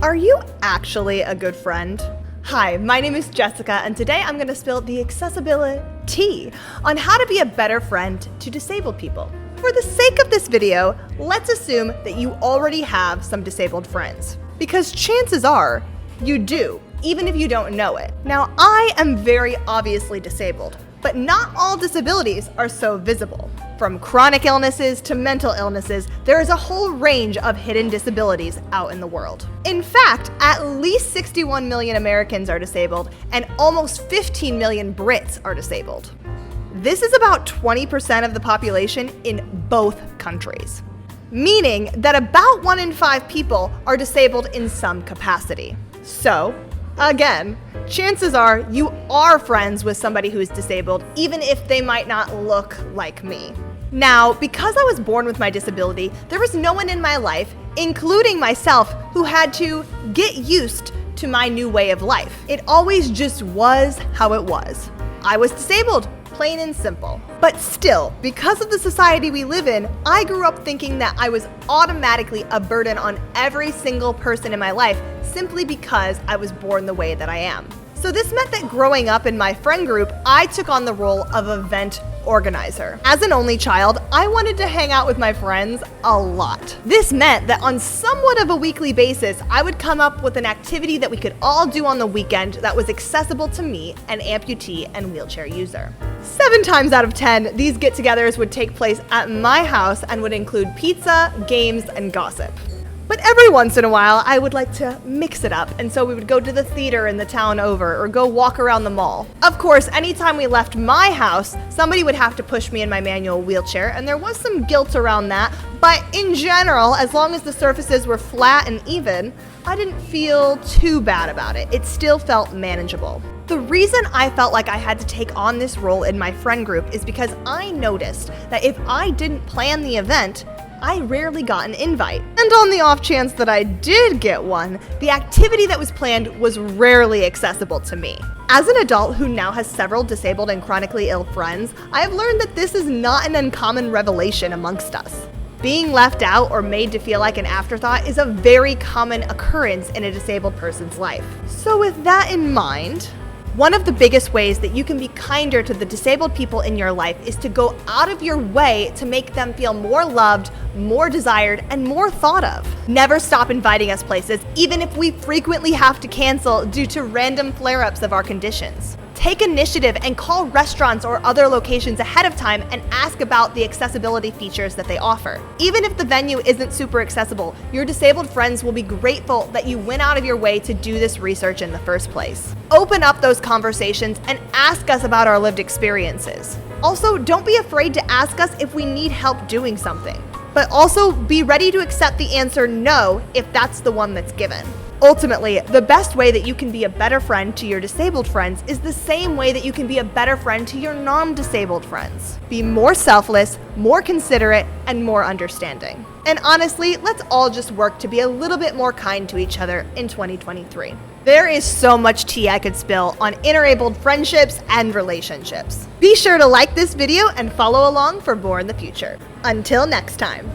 Are you actually a good friend? Hi, my name is Jessica, and today I'm going to spill the accessibility tea on how to be a better friend to disabled people. For the sake of this video, let's assume that you already have some disabled friends, because chances are you do, even if you don't know it. Now, I am very obviously disabled, but not all disabilities are so visible. From chronic illnesses to mental illnesses, there is a whole range of hidden disabilities out in the world. In fact, at least 61 million Americans are disabled, and almost 15 million Brits are disabled. This is about 20% of the population in both countries, meaning that about 1 in 5 people are disabled in some capacity. So, again, chances are you are friends with somebody who is disabled, even if they might not look like me. Now, because I was born with my disability, there was no one in my life, including myself, who had to get used to my new way of life. It always just was how it was. I was disabled, plain and simple. But still, because of the society we live in, I grew up thinking that I was automatically a burden on every single person in my life simply because I was born the way that I am. So this meant that growing up in my friend group, I took on the role of event organizer. As an only child, I wanted to hang out with my friends a lot. This meant that on somewhat of a weekly basis, I would come up with an activity that we could all do on the weekend that was accessible to me, an amputee and wheelchair user. 7 times out of 10, these get-togethers would take place at my house and would include pizza, games, and gossip. But every once in a while, I would like to mix it up, and so we would go to the theater in the town over, or go walk around the mall. Of course, anytime we left my house, somebody would have to push me in my manual wheelchair, and there was some guilt around that, but in general, as long as the surfaces were flat and even, I didn't feel too bad about it. It still felt manageable. The reason I felt like I had to take on this role in my friend group is because I noticed that if I didn't plan the event, I rarely got an invite. And on the off chance that I did get one, the activity that was planned was rarely accessible to me. As an adult who now has several disabled and chronically ill friends, I have learned that this is not an uncommon revelation amongst us. Being left out or made to feel like an afterthought is a very common occurrence in a disabled person's life. So with that in mind, one of the biggest ways that you can be kinder to the disabled people in your life is to go out of your way to make them feel more loved, more desired, and more thought of. Never stop inviting us places, even if we frequently have to cancel due to random flare-ups of our conditions. Take initiative and call restaurants or other locations ahead of time and ask about the accessibility features that they offer. Even if the venue isn't super accessible, your disabled friends will be grateful that you went out of your way to do this research in the first place. Open up those conversations and ask us about our lived experiences. Also, don't be afraid to ask us if we need help doing something, but also be ready to accept the answer no if that's the one that's given. Ultimately, the best way that you can be a better friend to your disabled friends is the same way that you can be a better friend to your non-disabled friends. Be more selfless, more considerate, and more understanding. And honestly, let's all just work to be a little bit more kind to each other in 2023. There is so much tea I could spill on interabled friendships and relationships. Be sure to like this video and follow along for more in the future. Until next time.